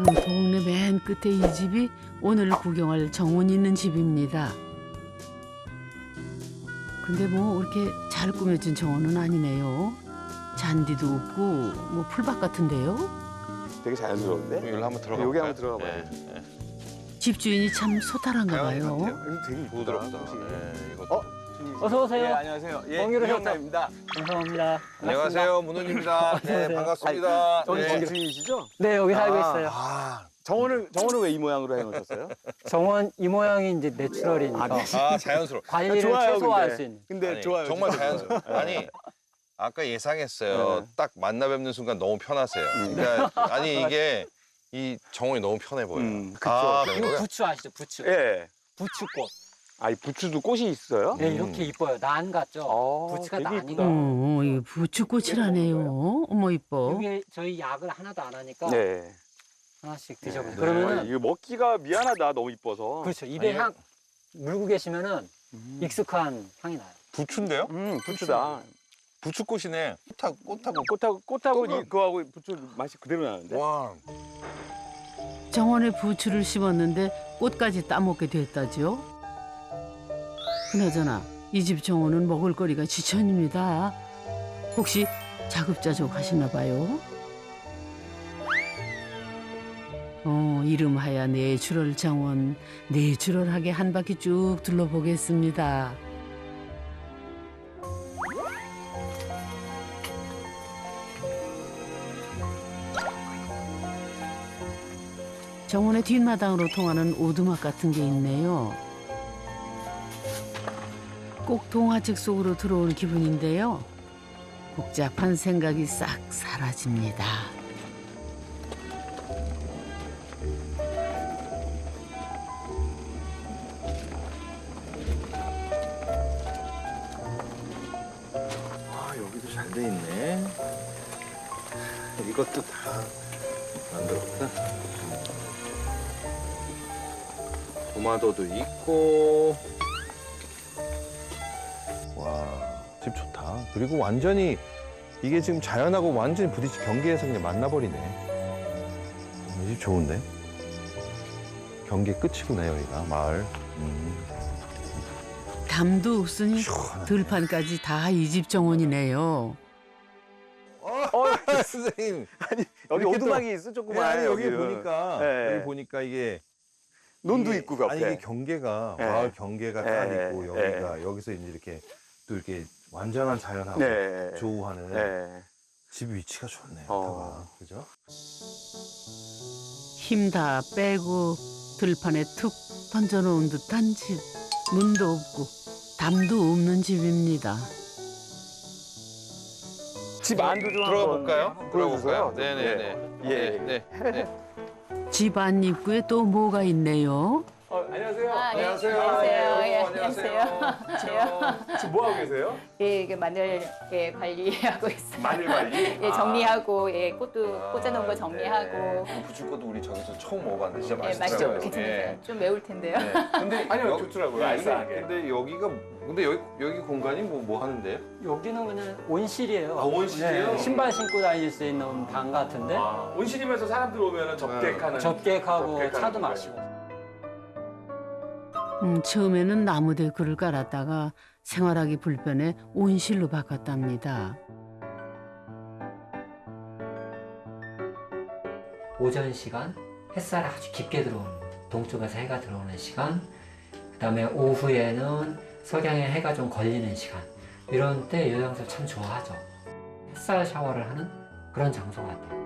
동네 맨 끝에 이 집이 오늘 구경할 정원 있는 집입니다. 근데 뭐 이렇게 잘 꾸며진 정원은 아니네요. 잔디도 없고 뭐 풀밭 같은데요. 되게 자연스러운데? 여기로 한번 들어가 여기 볼까요? 한번 들어가 봐요. 집주인이 참 소탈한가 자연 봐요. 같아요. 여기 되게 이쁘다. 부드럽다. 혹시. 네, 이것도. 어? 어서 오세요. 예, 안녕하세요. 예, 정유로 이영남입니다. 감사합니다. 안녕하세요, 문훈입니다. 네, 어서오세요. 반갑습니다. 저기 네. 주인이시죠? 네, 여기 살고 있어요. 정원을 왜 이 모양으로 해놓으셨어요? 정원 이 모양이 이제 내추럴이니까 아, 자연스러워. 관리를 좋아요, 최소화할 근데. 수 있는. 근데 아니, 좋아요. 정말 진짜 자연스러워. 좋아요. 아니, 아까 예상했어요. 네. 딱 만나 뵙는 순간 너무 편하세요. 그러니까 아니 이게 이 정원이 너무 편해 보여요. 그쵸. 아, 이거 부추 아시죠? 부추. 예. 부추꽃. 이 부추도 꽃이 있어요? 네, 이렇게 이뻐요. 난 같죠? 부추가 되게 난인가. 이쁘다. 이 부추꽃이라네요. 어머 이뻐. 여기 저희 약을 하나도 안 하니까 네. 하나씩 드셔보세요. 네. 그러면은 이거 먹기가 미안하다. 너무 이뻐서. 그렇죠. 입에 향 물고 계시면은 익숙한 향이 나요. 부추인데요? 부추다. 부추꽃이네. 꽃하고. 꽃하고 그거하고 부추 맛이 그대로 나는데. 와, 정원에 부추를 심었는데 꽃까지 따먹게 됐다죠. 그나저나 이 집 정원은 먹을거리가 지천입니다. 혹시 자급자족 하시나 봐요? 이름하야 내추럴 정원, 내추럴하게 한 바퀴 쭉 둘러보겠습니다. 정원의 뒷마당으로 통하는 오두막 같은 게 있네요. 꼭 동화책 속으로 들어온 기분인데요. 복잡한 생각이 싹 사라집니다. 여기도 잘 돼 있네. 이것도 다 만들었구나. 도마도도 있고. 와, 집 좋다. 그리고 완전히 이게 지금 자연하고 완전히 부딪히 경계에서 그냥 만나버리네. 이 집 좋은데? 경계 끝이구나, 여기가 마을. 담도 없으니 시원하네. 들판까지 다 이 집 정원이네요. 선생님. 여기 이렇게 오두막이 있어 조그만. 아니, 여기 여기는. 보니까 네. 여기 보니까 이게 논도 이게- 있고 그 앞에. 아니 이게 경계가 네. 마을 경계가 딱 네. 있고 여기가 여기서 이제 이렇게 또 이렇게 완전한 자연하고 네. 조우하는 네. 집 위치가 좋네요. 어. 여기가. 그죠? 힘 다 빼고 들판에 툭 던져놓은 듯한 집. 문도 없고 담도 없는 집입니다. 집 안도 좀 들어가 한번 볼까요? 보여주세요. 네네네. 예. 집 안 입구에 또 뭐가 있네요. 안녕하세요. 안녕하세요. 예, 안녕하세요. 지금 뭐 하고 계세요? 예, 이게 마늘 관리하고 있어요. 마늘 관리? 예, 정리하고 꽃도 꽂아놓은 거 정리하고. 부추꽃도 우리 저기서 처음 먹어봤는데 진짜 예, 맛있죠? 맛있더라고요. 괜찮으세요? 좀 매울 텐데요. 근데 아니요, 좋더라고요. 알싸하게. 근데 여기가 근데 여기 공간이 뭐 하는데요? 여기는 그냥 온실이에요. 아, 온실이에요? 네, 신발 신고 다닐 수 있는 방 같은데 온실이면서 사람들 오면 접객하는. 접객하고 접객하는 차도 거예요. 마시고. 처음에는 나무 데크를 깔았다가 생활하기 불편해 온실로 바꿨답니다. 오전 시간 햇살이 아주 깊게 들어오는 동쪽에서 해가 들어오는 시간, 그다음에 오후에는 석양에 해가 좀 걸리는 시간, 이런 때 요양소 참 좋아하죠. 햇살 샤워를 하는 그런 장소 같아요.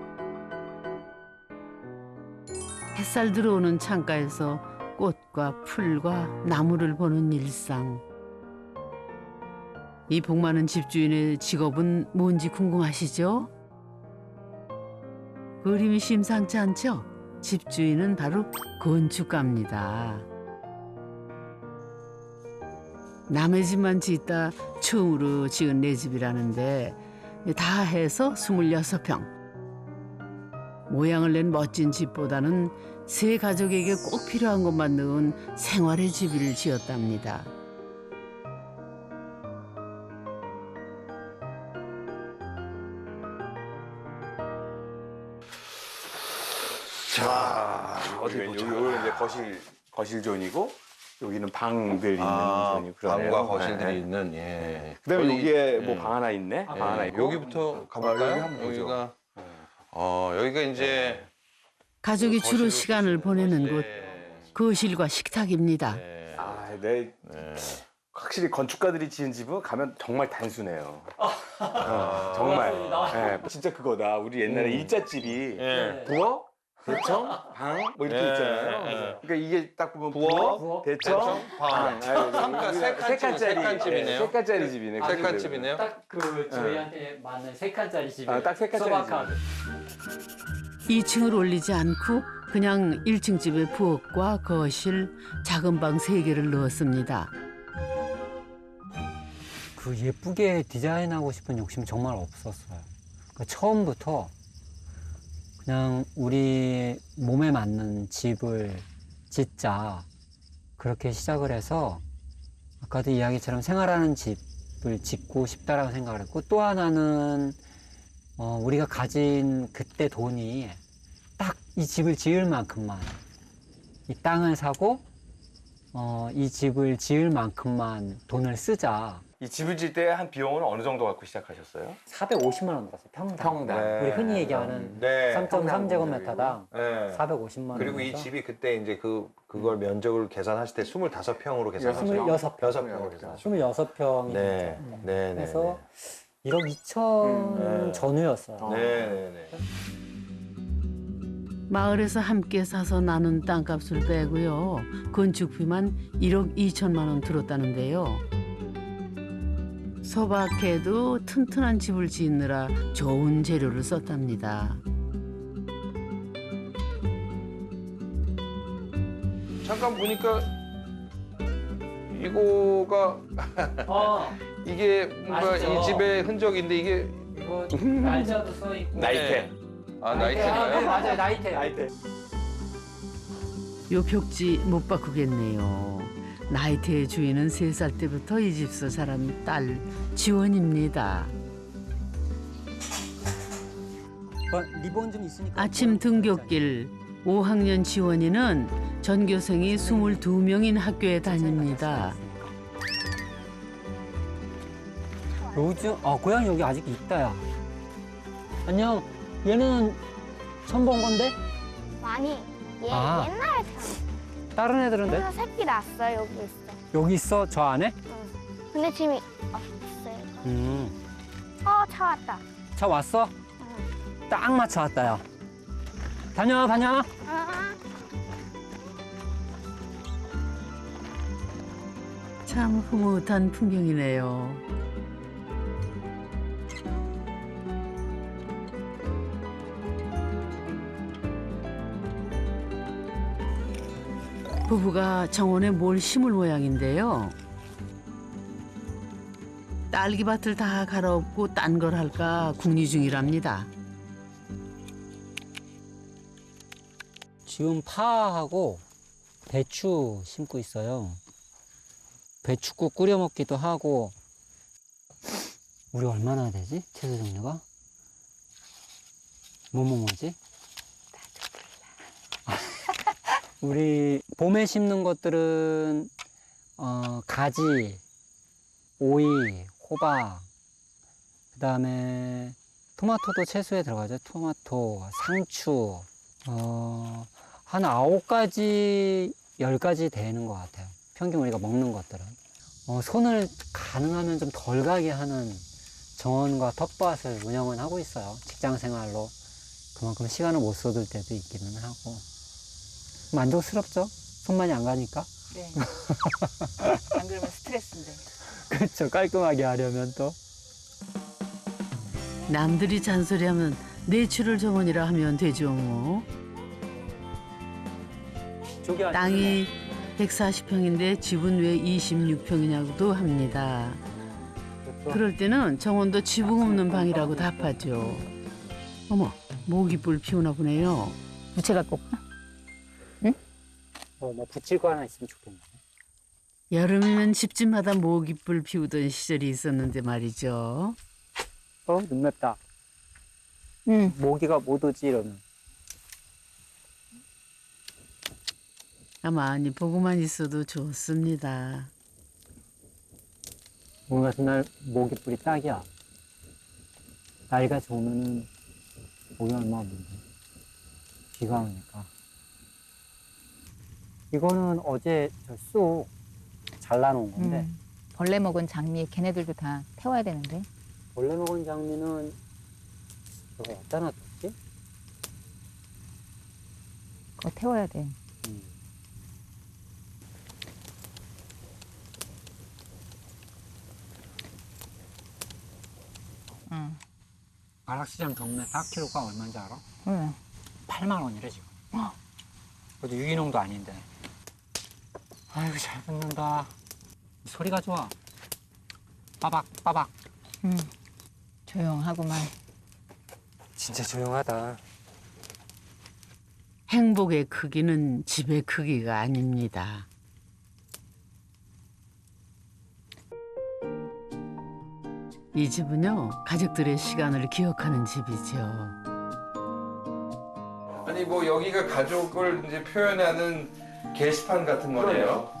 햇살 들어오는 창가에서 꽃과 풀과 나무를 보는 일상. 이 복 많은 집주인의 직업은 뭔지 궁금하시죠? 그림이 심상치 않죠? 집주인은 바로 건축가입니다. 남의 집만 짓다 처음으로 지은 내 집이라는데 다 해서 26평. 모양을 낸 멋진 집보다는 세 가족에게 꼭 필요한 것만 넣은 생활의 집을 지었답니다. 자, 어디 어디 여기 보자. 이제 거실 존이고 여기는 방들 있는 존이고 그러네요. 방과 거실들이 네. 있는, 예. 그다음에 어디, 여기에 뭐 예. 방 하나 있네. 방 하나 있고. 여기부터 가볼까요? 여기 한번 보죠. 여기가, 여기가 이제. 가족이 주로 거실로 시간을 보내는 곳 네. 거실과 식탁입니다. 네. 네. 네. 확실히 건축가들이 지은 집은 가면 정말 단순해요. 정말. 네, 진짜 그거다. 우리 옛날에 일자집이 예. 부엌, 대청, 방 뭐 이렇게 예, 있잖아요. 예. 그러니까 이게 딱 보면 부엌, 부엌, 대청, 대청, 방. 세 칸짜리 집이네요. 세 칸짜리 집이네. 세 칸집이네요. 딱 그 저희한테 맞는 세 칸짜리 집이. 딱 세 칸짜리 소박하게. 2층을 올리지 않고 그냥 1층 집에 부엌과 거실, 작은 방 3개를 넣었습니다. 그 예쁘게 디자인하고 싶은 욕심 정말 없었어요. 그러니까 처음부터 그냥 우리 몸에 맞는 집을 짓자 그렇게 시작을 해서 아까도 이야기처럼 생활하는 집을 짓고 싶다라고 생각을 했고 또 하나는 우리가 가진 그때 돈이 딱 이 집을 지을 만큼만 이 땅을 사고 이 집을 지을 만큼만 돈을 쓰자. 이 집을 지을 때 한 비용은 어느 정도 갖고 시작하셨어요? 450만 원 들었어요. 평당. 평당. 우리 흔히 얘기하는 네. 3.3제곱미터당 네. 450만 원. 그리고 이 집이 그때 이제 그걸 면적을 계산하실 때 25평으로 계산하셨죠? 26평. 6평으로 계산하셨죠? 26평이 네. 됐죠. 네. 네. 그래서 1억 2천 네. 전후였어요. 네. 네. 네. 마을에서 함께 사서 나눈 땅값을 빼고요. 건축비만 1억 2천만 원 들었다는데요. 소박해도 튼튼한 집을 짓느라 좋은 재료를 썼답니다. 잠깐 보니까 이거가 이게 뭔가 아시죠? 이 집의 흔적인데 이게 이거 날짜도 써 있고. 나이테. 나이트인가요? 맞아요. 나이테. 나이테. 요 벽지 못 바꾸겠네요. 나이트의 주인은 3살 때부터 이 집서 자란 딸 지원입니다. 리본 좀 있으니까. 아침 등굣길 5학년 지원이는 전교생이 22명인 학교에 다닙니다. 요즘 고양이 여기 아직 있다 야. 안녕. 얘는 처음 본 건데? 많이 얘 아. 옛날에 다른 애들은 그래서 새끼 났어 여기 있어. 여기 있어? 저 안에? 근데 지금 없어요. 차 왔다. 차 왔어? 응. 딱 맞춰 왔다 야. 다녀. 아, 참 흐뭇한 풍경이네요. 부부가 정원에 뭘 심을 모양인데요. 딸기밭을 다 갈아엎고 딴 걸 할까 궁리 중이랍니다. 지금 파하고 배추 심고 있어요. 배추국 끓여 먹기도 하고. 우리 얼마나 되지? 채소 종류가? 뭐지? 우리 봄에 심는 것들은 가지, 오이, 호박, 그다음에 토마토도 채소에 들어가죠. 토마토, 상추, 한 9가지, 10가지 되는 것 같아요. 평균 우리가 먹는 것들은. 손을 가능하면 좀 덜 가게 하는 정원과 텃밭을 운영은 하고 있어요. 직장 생활로. 그만큼 시간을 못 쏟을 때도 있기는 하고. 만족스럽죠? 손 많이 안 가니까. 네. 안 그러면 스트레스인데. 그렇죠. 깔끔하게 하려면 또. 남들이 잔소리하면 내추럴 정원이라 하면 되죠 뭐. 땅이 140평인데 집은 왜 26평이냐고도 합니다. 그럴 때는 정원도 지붕 없는 방이라고 답하죠. 어머, 모기불 피우나 보네요. 무채 갖고 올까? 뭐 붙일 거 하나 있으면 좋겠네. 여름이면 집집마다 모기불 피우던 시절이 있었는데 말이죠. 눈 맵다. 응. 모기가 못 오지 이러면. 가만히 보고만 있어도 좋습니다. 오늘 같은 날 모기 뿌리 딱이야. 날이가 좋으면은 모기 얼마 없는데 비가 오니까. 이거는 어제 쑥 잘라놓은 건데 벌레 먹은 장미 걔네들도 다 태워야 되는데. 원래 먹은 장미는 저거 어디다 놨지? 그거 태워야 돼. 응. 가락시장 경매 4kg가 얼마인지 알아? 응. 8만 원이래 지금. 그래도 유기농도 아닌데. 아이고 잘 붙는다. 소리가 좋아. 빠박 빠박. 응. 조용하구만. 진짜 조용하다. 행복의 크기는 집의 크기가 아닙니다. 이 집은요, 가족들의 시간을 기억하는 집이죠. 아니 뭐 여기가 가족을 이제 표현하는 게시판 같은 거네요.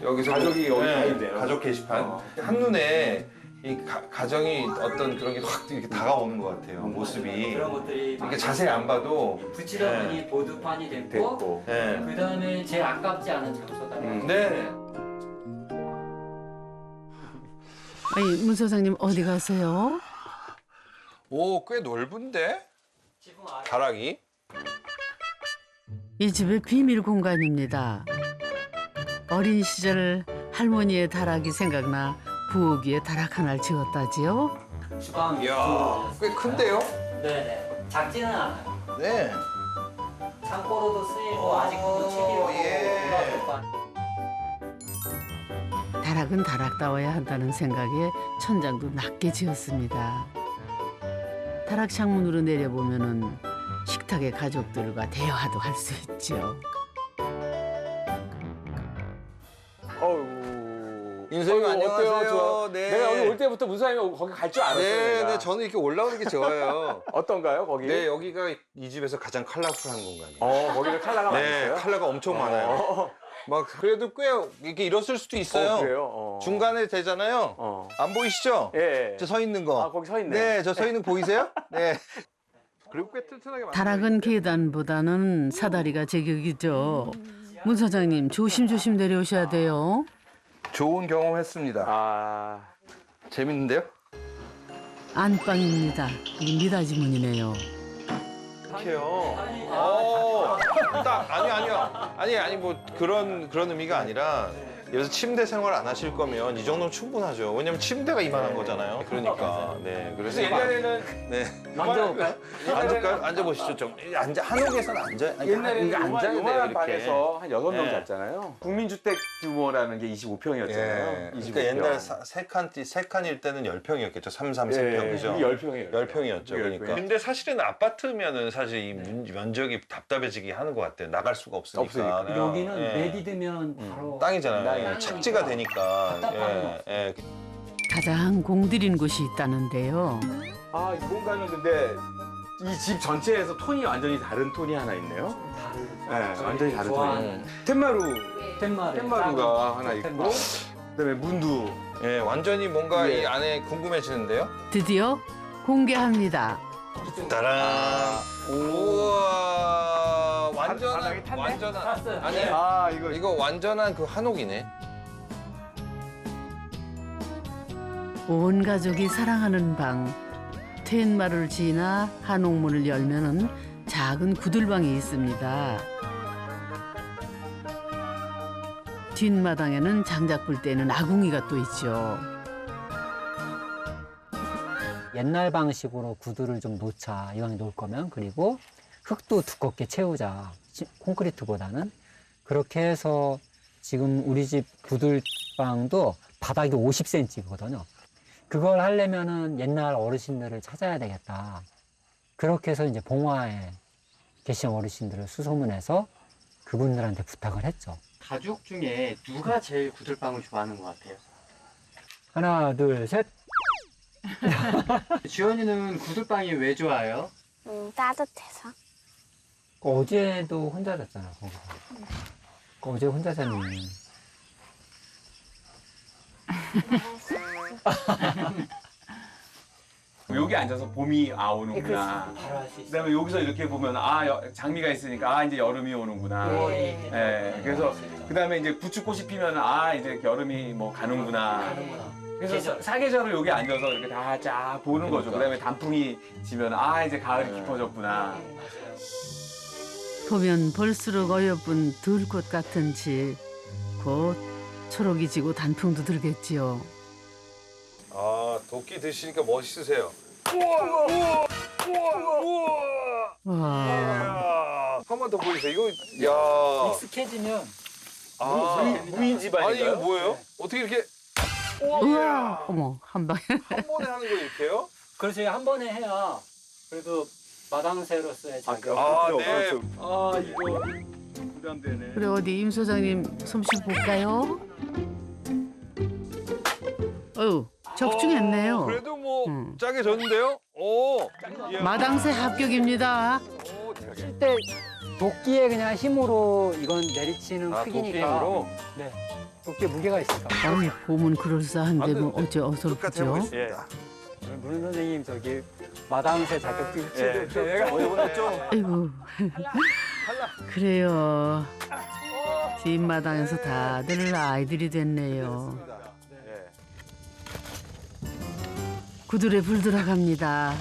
여기서 가족이 여기 다 있네요. 가족 게시판. 한눈에 이 가정이 어떤 그런 게 확 이렇게 다가오는 것 같아요. 모습이. 그런 것들이 이렇게 자세히 안 봐도 붙이다 보니 보드판이 됐고, 됐고. 네. 그 다음에 제일 아깝지 않은 장소다. 네. 아니, 문 소장님 어디 가세요? 오, 꽤 넓은데? 다락이? 이 집의 비밀 공간입니다. 어린 시절 할머니의 다락이 생각나 부엌에 다락 하나를 지었다지요. 주방. 이야, 꽤 큰데요? 네네. 작지는 않아요. 네. 창고로도 쓰이고 아직도 책이고 예. 다락은 다락다워야 한다는 생각에 천장도 낮게 지었습니다. 다락 창문으로 내려보면은 식탁의 가족들과 대화도 할 수 있죠. 어우. 인생님 안녕하세요. 어때요? 좋아. 네. 내가 여기 올 때부터 무사히 거기 갈 줄 알았어요. 네, 내가. 네, 저는 이렇게 올라오는 게 좋아요. 어떤가요, 거기? 네, 여기가 이 집에서 가장 컬러풀한 공간이에요. 거기는 컬러가 많이 네, 있어요? 컬러가 엄청 많아요. 막 그래도 꽤 이렇게 일었을 수도 있어요. 그래요? 중간에 되잖아요. 안 보이시죠? 예. 저 서 있는 거. 거기 서 있네. 네, 저 서 있는 거 보이세요? 네. 그리고 꽤 튼튼하게 다락은 계단보다는 사다리가 제격이죠. 문 사장님 조심조심 내려오셔야 돼요. 좋은 경험했습니다. 아. 재밌는데요? 안방입니다. 이 미닫이 문이네요. 이렇게요. 아니 뭐 그런 의미가 아니라 여기서 침대 생활 안 하실 거면 이 정도면 충분하죠. 왜냐면 침대가 이만한 거잖아요. 그러니까 네, 그래서 옛날에는 네. 앉아볼까요? 앉을까요? 앉아보시죠. 좀 한옥에서는 앉아요. 옛날에는 이거 앉아야 돼요, 요만한 이렇게. 방에서 한 8명 네. 잤잖아요. 국민주택 규모라는 게 25평이었잖아요. 예. 그러니까 옛날 세 칸일 때는 10평이었겠죠. 3, 3, 3평 그죠? 10평이에요. 10평이었죠. 그러니까. 근데 사실은 아파트면은 사실 이 면적이 답답해지게 하는 것 같아요. 나갈 수가 없으니까. 여기는 예. 내디디면 바로 땅이잖아요. 땅이에요. 착지가 되니까. 예. 예. 가장 공들인 곳이 있다는데요. 아, 이 공간은 근데 이 집 전체에서 톤이 완전히 다른 톤이 하나 있네요. 네, 완전히 다른 톤이. 텐마루, 텐마루가 하나 있고, 그다음에 문도. 예, 완전히 뭔가 예. 이 안에 궁금해지는데요. 드디어 공개합니다. 따란. 우와. 바닥이 탔네? 완전한. 아니, 아, 이거 완전한 그 한옥이네. 온 가족이 사랑하는 방. 텐마루를 지나 한옥문을 열면은 작은 구들방이 있습니다. 뒷마당에는 장작 불 때는 아궁이가 또 있죠. 옛날 방식으로 구두를 좀 놓자. 이왕 놓을 거면. 그리고 흙도 두껍게 채우자. 콘크리트보다는. 그렇게 해서 지금 우리 집 구들방도 바닥이 50cm거든요. 그걸 하려면은 옛날 어르신들을 찾아야 되겠다. 그렇게 해서 이제 봉화에 계신 어르신들을 수소문해서 그분들한테 부탁을 했죠. 가족 중에 누가 제일 구들방을 좋아하는 것 같아요? 하나, 둘, 셋. 주연이는 구들방이 왜 좋아요? 따뜻해서. 어제도 혼자 잤잖아, 거기서. 어제 혼자 잤니? 여기 앉아서 봄이 오는구나. 바로 할 수 있어요. 그다음에 여기서 이렇게 보면 장미가 있으니까 이제 여름이 오는구나. 네. 예, 그래서 그다음에 이제 부추꽃이 피면 이제 여름이 뭐 가는구나. 그래서 사계절을 여기 앉아서 이렇게 다 쫙 보는 거죠. 그다음에 단풍이 지면 이제 가을이 깊어졌구나. 보면 볼수록 어여쁜 들꽃 같은 집. 곧 초록이 지고 단풍도 들겠지요. 아, 도끼 드시니까 멋있으세요. 와, 한 번 더 보여주세요. 이거, 야. 익숙해지면 무인 집안인가요? 아니, 이거 뭐예요? 어떻게 이렇게. 우와, 어머, 한 방에. 한 번에 하는 거 이렇게요? 그렇지 한 번에 해야 그래도 마당새로서의 자격. 네. 이거 부담되네. 그래 어디 임 소장님 솜씨 볼까요? 어유 적중했네요. 그래도 뭐, 음. 짜게 졌는데요? 오. 이야. 마당새 합격입니다. 오, 대박. 칠때 도끼의 그냥 힘으로 이건 내리치는 크기니까. 도끼로? 네. 도끼에 무게가 있어요. 아니 봄은 그럴싸한데 뭐 어째 똑같이 어설프죠? 해보겠습니다. 문은 선생님 저기 마당새 자격증 예. 이번에 좀. 아이고 그래요. 뒷마당에서 다들 아이들이 됐네요. 예. 구들에 불 들어갑니다.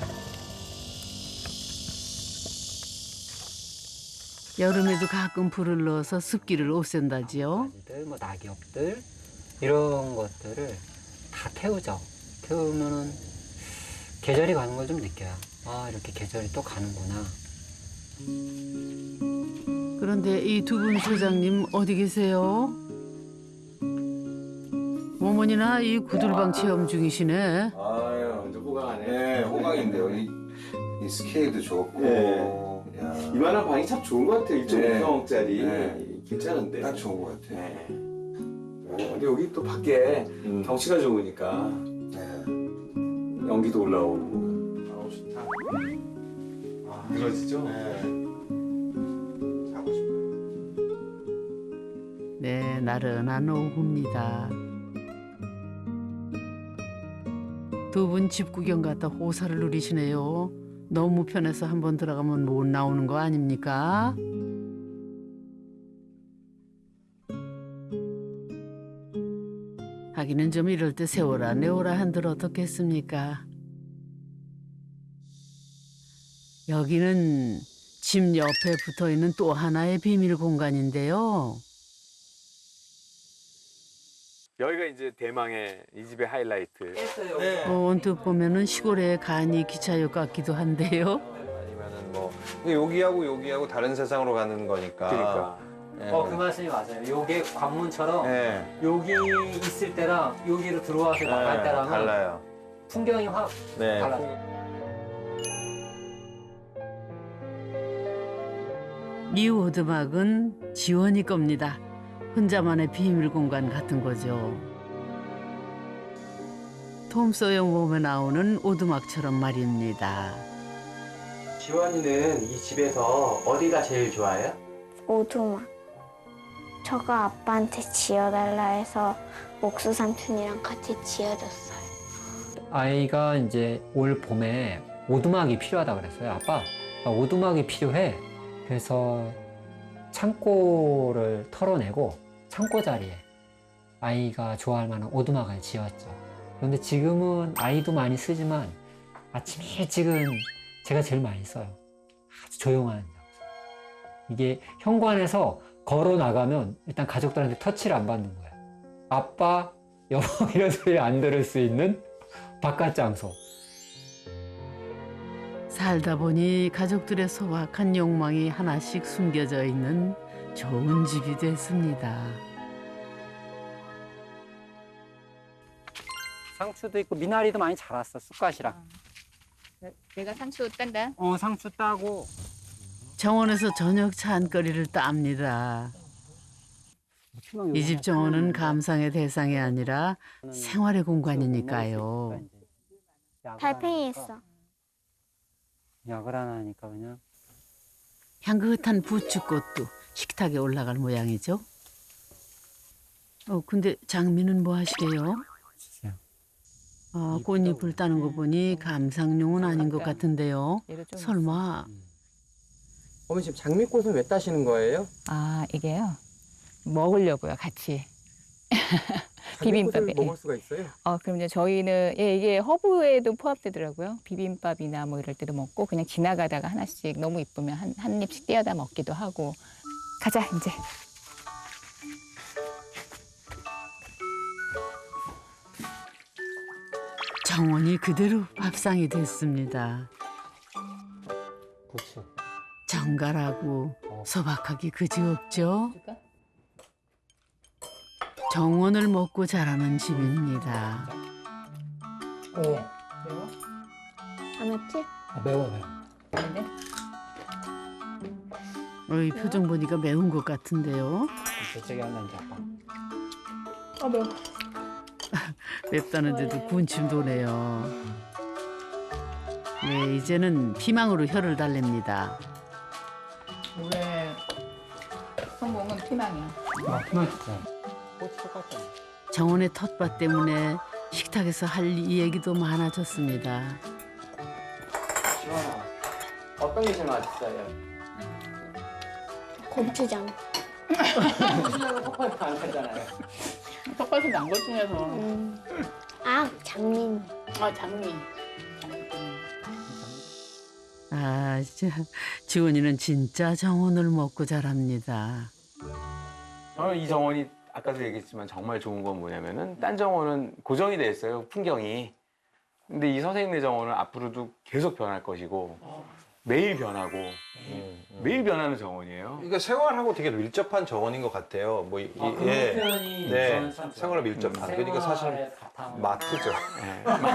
여름에도 가끔 불을 넣어서 습기를 없앤다지요. 가지들, 뭐 낙엽들 이런 것들을 다 태우죠. 태우면은 계절이 가는 걸 좀 느껴요. 이렇게 계절이 또 가는구나. 그런데 이 두 분 소장님 어디 계세요? 어머니나 이 구들방 체험 중이시네. 아유, 이제 호강하네. 네, 호강인데요. 이 스케일도 좋고. 네. 야, 이만한 방이 참 좋은 것 같아요. 1.5평짜리. 네. 괜찮은데. 딱 좋은 것 같아. 네. 근데 여기 또 밖에 경치가 좋으니까 네. 연기도 올라오고. 좋다. 늘어지죠? 네. 자고 싶어요. 네, 나른한 오후입니다. 두 분 집 구경 갔다 호사를 누리시네요. 너무 편해서 한번 들어가면 못 나오는 거 아닙니까? 하기는 좀 이럴 때 세워라 내워라 한들 어떻겠습니까? 여기는 집 옆에 붙어있는 또 하나의 비밀 공간인데요. 여기가 이제 대망의 이 집의 하이라이트. 네. 언뜻 보면은 시골의 간이 기차역 같기도 한데요. 아니면은 뭐 근데 여기하고 다른 세상으로 가는 거니까. 그러니까. 예. 그 말씀이 맞아요. 요게 관문처럼 예. 여기 있을 때랑 여기로 들어와서 나갈 예, 때랑은 달라요. 풍경이 확 네. 달라요. 이 오두막은 지원이 겁니다. 혼자만의 비밀 공간 같은 거죠. 톰 소영 몸에 나오는 오두막처럼 말입니다. 지원이는 이 집에서 어디가 제일 좋아요? 오두막. 저가 아빠한테 지어달라 해서 옥수 삼촌이랑 같이 지어줬어요. 아이가 이제 올 봄에 오두막이 필요하다 그랬어요. 아빠, 나 오두막이 필요해. 그래서 창고를 털어내고 창고 자리에 아이가 좋아할 만한 오두막을 지었죠. 그런데 지금은 아이도 많이 쓰지만 아침 일찍은 제가 제일 많이 써요. 아주 조용한 장소. 이게 현관에서 걸어 나가면 일단 가족들한테 터치를 안 받는 거예요. 아빠, 여보 이런 소리 안 들을 수 있는 바깥 장소. 살다 보니 가족들의 소박한 욕망이 하나씩 숨겨져 있는 좋은 집이 됐습니다. 상추도 있고 미나리도 많이 자랐어. 쑥갓이랑. 내가 상추 딴다. 상추 따고. 정원에서 저녁 찬거리를 땁니다. 이 집 정원은 감상의 대상이 아니라 생활의 공간이니까요. 달팽이 있어. 약을 안 하니까 그냥. 향긋한 부추꽃도 식탁에 올라갈 모양이죠. 근데 장미는 뭐 하시게요? 꽃잎을 따는 거 보니 감상용은 아닌 것 같은데요. 얘도 좀 설마 어머니 지금 장미꽃을 왜 따시는 거예요? 아, 이게요. 먹으려고요, 같이. 장미꽃을 비빔밥에. 먹을 수가 있어요? 그럼 이제 저희는 이게 허브에도 포함되더라고요. 비빔밥이나 뭐 이럴 때도 먹고 그냥 지나가다가 하나씩 너무 이쁘면 한 입씩 떼어다 먹기도 하고. 가자, 이제. 정원이 그대로 밥상이 됐습니다. 그렇지. 정갈하고 소박하기 그지없죠? 정원을 먹고 자라는 집입니다. 안 맵지? 매워. 근데 이 표정 보니까 매운 것 같은데요. 저쪽에 하나 이제 아빠. 매워. 맵다는데도 군침 도네요. 네, 이제는 피망으로 혀를 달랩니다. 올해 성공은 피망이야. 그만 주세요. 꽃이 똑같잖아. 정원의 텃밭 때문에 식탁에서 할 얘기도 많아졌습니다. 시원하. 어떤 게 제일 맛있어요? 고추장. 안 하잖아요. 텃밭에 난 것 중에서 아, 장미. 장미. 진짜 지원이는 진짜 정원을 먹고 자랍니다. 저는 이 정원이 아까도 얘기했지만 정말 좋은 건 뭐냐면은 딴 정원은 고정이 돼 있어요, 풍경이. 근데 이 선생님네 정원은 앞으로도 계속 변할 것이고 매일 변하고 매일 변하는 정원이에요. 그러니까 생활하고 되게 밀접한 정원인 것 같아요. 뭐 표현이 네, 생활에 밀접한. 그러니까 사실 마트죠.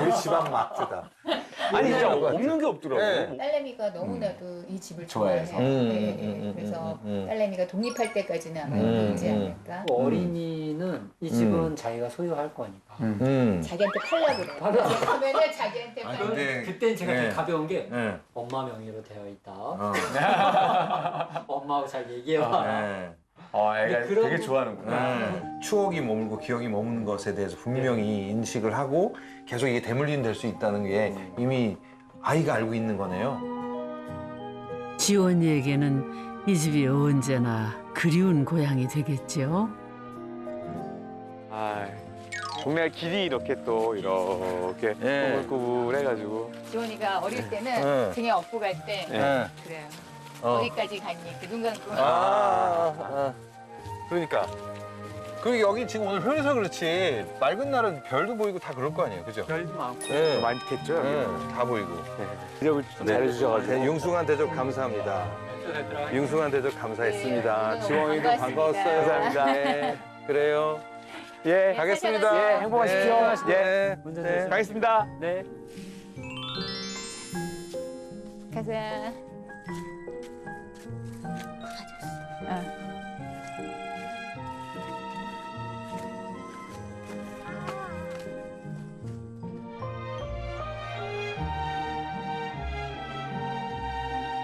우리 집안 마트다. 아니 진짜 그런 것 없는 게 없더라고요. 네. 딸내미가 너무나도 이 집을 좋아해서. 좋아해요. 그래서 딸내미가 독립할 때까지는 아마 여기 있지 않을까. 어린이는 이 집은 자기가 소유할 거니까. 자기한테 팔라고 그래. 그러면은 자기한테 팔고. 그땐 제가 되게 네. 가벼운 게 네. 엄마 명의로 되어 있다. 엄마하고 잘 얘기해봐. 네. 애가 그런 되게 거- 좋아하는구나. 추억이 머물고 기억이 머무는 것에 대해서 분명히 인식을 하고 계속 이게 대물림 될 수 있다는 게 이미 아이가 알고 있는 거네요. 지원이에게는 이 집이 언제나 그리운 고향이 되겠죠. 동네가 길이 이렇게 또 이렇게 꼬불꼬불해가지고. 지원이가 어릴 때는 네. 등에 업고 갈 때 그래요. 어디까지 갔니? 그 눈 감고. 그러니까. 그리고 여기 지금 오늘 흐려서 그렇지 맑은 날은 별도 보이고 다 그럴 거 아니에요, 그죠? 별도 많고 네. 많겠죠. 여기. 네, 다 보이고. 대접을 잘해주셔가지고. 네, 융숭한 대접 감사합니다. 융숭한 대접 감사했습니다. 네, 지원이도 반갑습니다. 반가웠어요. 감사합니다. 네, 그래요. 예, 가겠습니다. 예, 행복하십시오. 네. 예, 가겠습니다. 네. 가자.